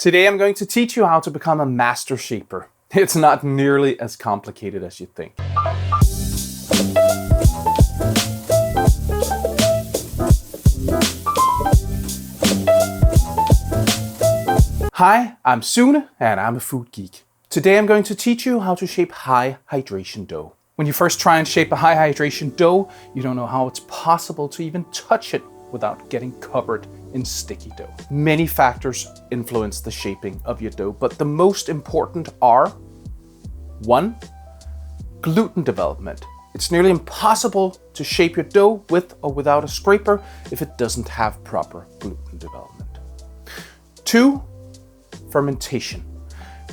Today I'm going to teach you how to become a master shaper. It's not nearly as complicated as you think. Hi, I'm Sune and I'm a food geek. Today I'm going to teach you how to shape high hydration dough. When you first try and shape a high hydration dough, you don't know how it's possible to even touch it without getting covered in sticky dough. Many factors influence the shaping of your dough, but the most important are 1. Gluten development. It's nearly impossible to shape your dough with or without a scraper if it doesn't have proper gluten development. 2. Fermentation.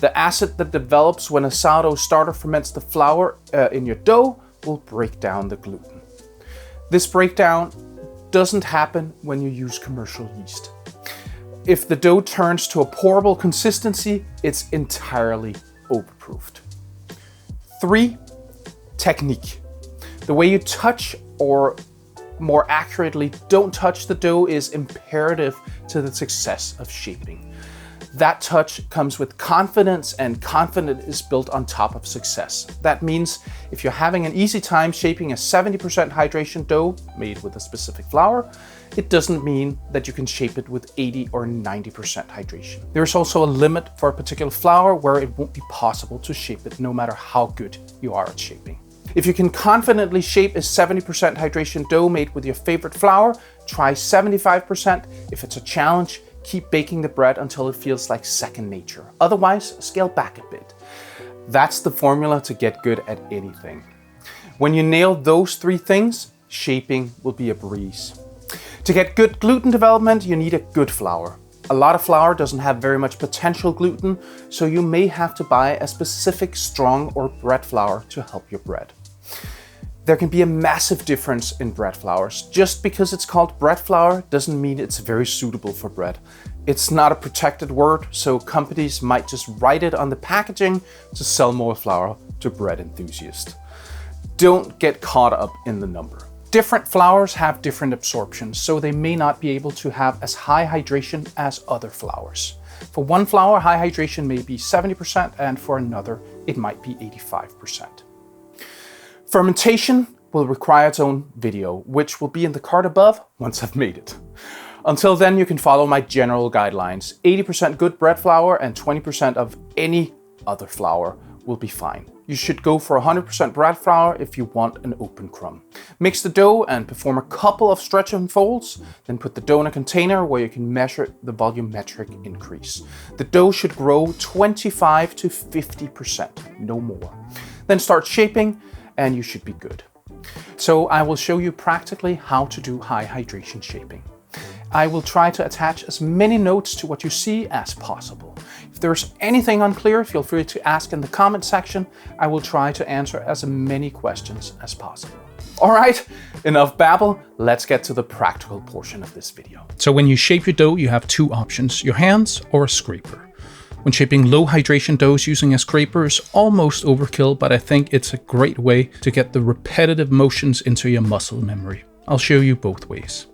The acid that develops when a sourdough starter ferments the flour in your dough will break down the gluten. This breakdown doesn't happen when you use commercial yeast. If the dough turns to a pourable consistency, it's entirely overproofed. 3. Technique. The way you touch, or more accurately, don't touch the dough is imperative to the success of shaping. That touch comes with confidence, and confidence is built on top of success. That means if you're having an easy time shaping a 70% hydration dough made with a specific flour, it doesn't mean that you can shape it with 80 or 90% hydration. There's also a limit for a particular flour where it won't be possible to shape it no matter how good you are at shaping. If you can confidently shape a 70% hydration dough made with your favorite flour, try 75%. If it's a challenge, keep baking the bread until it feels like second nature. Otherwise, scale back a bit. That's the formula to get good at anything. When you nail those 3 things, shaping will be a breeze. To get good gluten development, you need a good flour. A lot of flour doesn't have very much potential gluten, so you may have to buy a specific strong or bread flour to help your bread. There can be a massive difference in bread flours. Just because it's called bread flour doesn't mean it's very suitable for bread. It's not a protected word, so companies might just write it on the packaging to sell more flour to bread enthusiasts. Don't get caught up in the number. Different flours have different absorptions, so they may not be able to have as high hydration as other flours. For one flour, high hydration may be 70%, and for another, it might be 85%. Fermentation will require its own video, which will be in the card above once I've made it. Until then, you can follow my general guidelines. 80% good bread flour and 20% of any other flour will be fine. You should go for 100% bread flour if you want an open crumb. Mix the dough and perform a couple of stretch and folds, then put the dough in a container where you can measure the volumetric increase. The dough should grow 25 to 50%, no more. Then start shaping, and you should be good. So I will show you practically how to do high hydration shaping. I will try to attach as many notes to what you see as possible. If there's anything unclear, feel free to ask in the comment section. I will try to answer as many questions as possible. All right, enough babble. Let's get to the practical portion of this video. So when you shape your dough, you have 2 options, your hands or a scraper. When shaping low hydration doughs, using a scraper is almost overkill, but I think it's a great way to get the repetitive motions into your muscle memory. I'll show you both ways.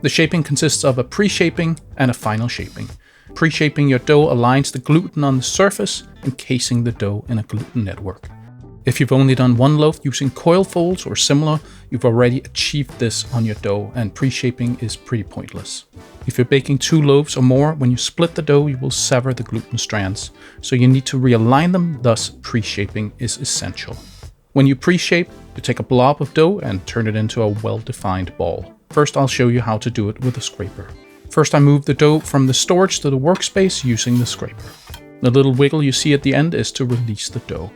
The shaping consists of a pre-shaping and a final shaping. Pre-shaping your dough aligns the gluten on the surface, encasing the dough in a gluten network. If you've only done one loaf using coil folds or similar, you've already achieved this on your dough, and pre-shaping is pretty pointless. If you're baking 2 loaves or more, when you split the dough, you will sever the gluten strands, so you need to realign them, thus pre-shaping is essential. When you pre-shape, you take a blob of dough and turn it into a well-defined ball. First, I'll show you how to do it with a scraper. First, I move the dough from the storage to the workspace using the scraper. The little wiggle you see at the end is to release the dough.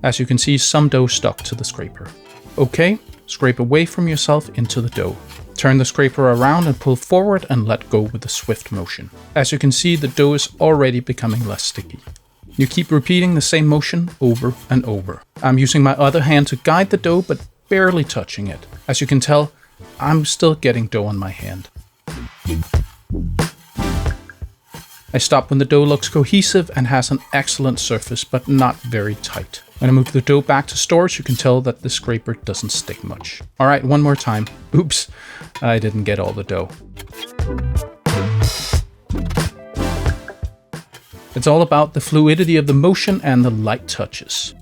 As you can see, some dough stuck to the scraper. Okay, scrape away from yourself into the dough. Turn the scraper around and pull forward and let go with a swift motion. As you can see, the dough is already becoming less sticky. You keep repeating the same motion over and over. I'm using my other hand to guide the dough, but barely touching it. As you can tell, I'm still getting dough on my hand. I stop when the dough looks cohesive and has an excellent surface, but not very tight. When I move the dough back to storage, you can tell that the scraper doesn't stick much. All right, one more time. Oops, I didn't get all the dough. It's all about the fluidity of the motion and the light touches.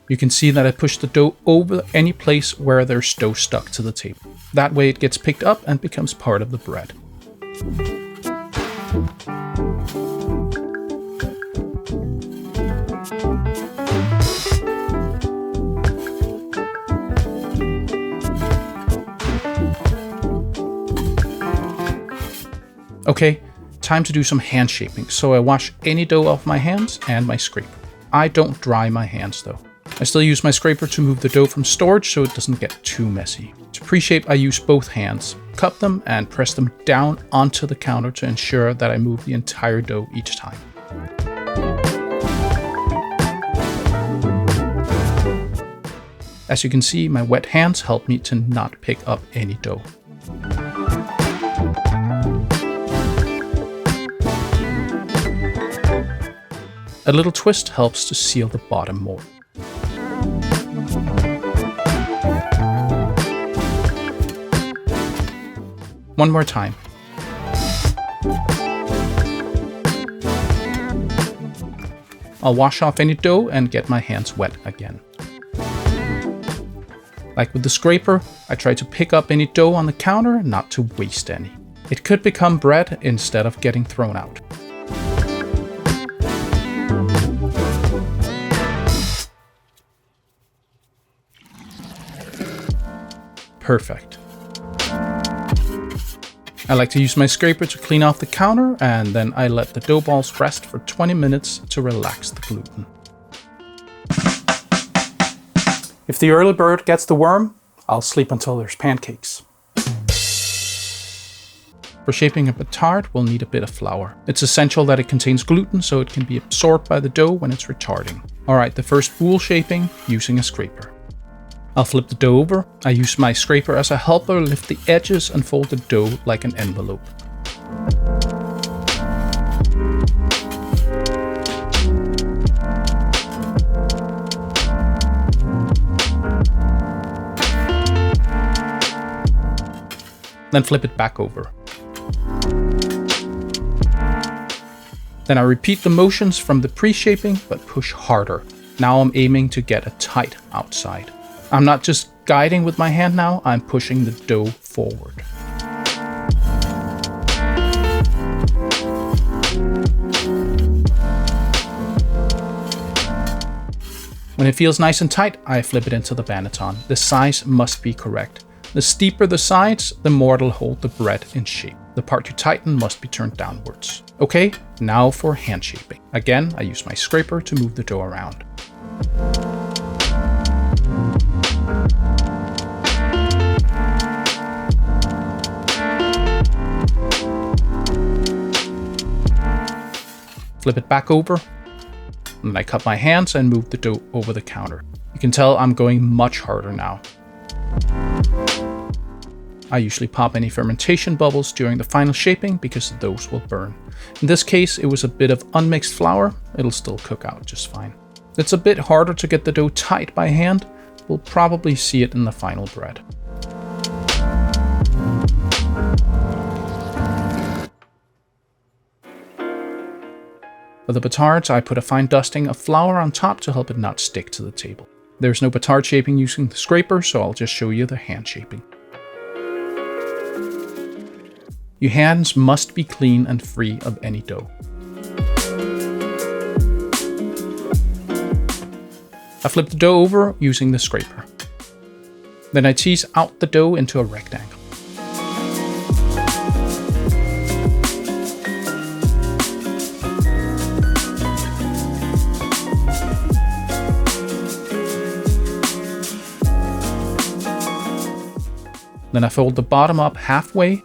You can see that I push the dough over any place where there's dough stuck to the table. That way it gets picked up and becomes part of the bread. Okay, time to do some hand shaping, so I wash any dough off my hands and my scraper. I don't dry my hands though. I still use my scraper to move the dough from storage so it doesn't get too messy. To pre-shape, I use both hands, cup them and press them down onto the counter to ensure that I move the entire dough each time. As you can see, my wet hands help me to not pick up any dough. A little twist helps to seal the bottom more. One more time. I'll wash off any dough and get my hands wet again. Like with the scraper, I try to pick up any dough on the counter, not to waste any. It could become bread instead of getting thrown out. Perfect. I like to use my scraper to clean off the counter, and then I let the dough balls rest for 20 minutes to relax the gluten. If the early bird gets the worm, I'll sleep until there's pancakes. For shaping a batard, we'll need a bit of flour. It's essential that it contains gluten so it can be absorbed by the dough when it's retarding. Alright, the first boule shaping using a scraper. I'll flip the dough over. I use my scraper as a helper, lift the edges and fold the dough like an envelope. Then flip it back over. Then I repeat the motions from the pre-shaping, but push harder. Now I'm aiming to get a tight outside. I'm not just guiding with my hand now, I'm pushing the dough forward. When it feels nice and tight, I flip it into the Banneton. The size must be correct. The steeper the sides, the more it'll hold the bread in shape. The part you tighten must be turned downwards. Okay, now for hand shaping. Again, I use my scraper to move the dough around. Flip it back over, and I cut my hands and move the dough over the counter. You can tell I'm going much harder now. I usually pop any fermentation bubbles during the final shaping because those will burn. In this case, it was a bit of unmixed flour. It'll still cook out just fine. It's a bit harder to get the dough tight by hand. We'll probably see it in the final bread. For the batards, I put a fine dusting of flour on top to help it not stick to the table. There's no batard shaping using the scraper, so I'll just show you the hand shaping. Your hands must be clean and free of any dough. I flip the dough over using the scraper. Then I tease out the dough into a rectangle. Then I fold the bottom up halfway,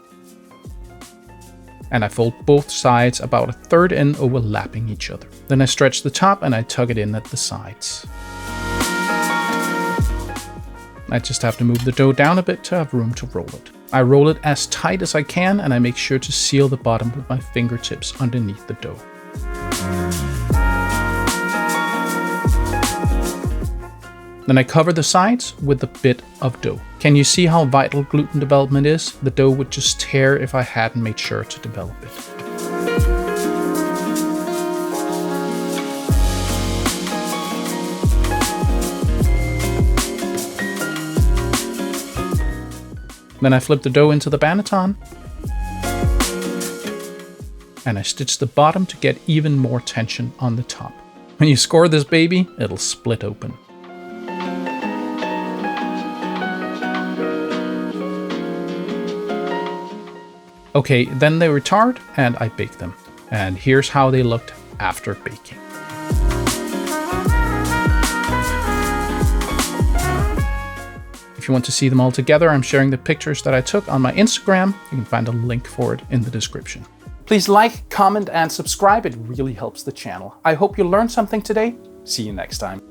and I fold both sides about a third in, overlapping each other. Then I stretch the top and I tug it in at the sides. I just have to move the dough down a bit to have room to roll it. I roll it as tight as I can, and I make sure to seal the bottom with my fingertips underneath the dough. Then I cover the sides with a bit of dough. Can you see how vital gluten development is? The dough would just tear if I hadn't made sure to develop it. Then I flip the dough into the Banneton, and I stitch the bottom to get even more tension on the top. When you score this baby, it'll split open. Okay, then they retard and I bake them. And here's how they looked after baking. If you want to see them all together, I'm sharing the pictures that I took on my Instagram. You can find a link for it in the description. Please like, comment, and subscribe. It really helps the channel. I hope you learned something today. See you next time.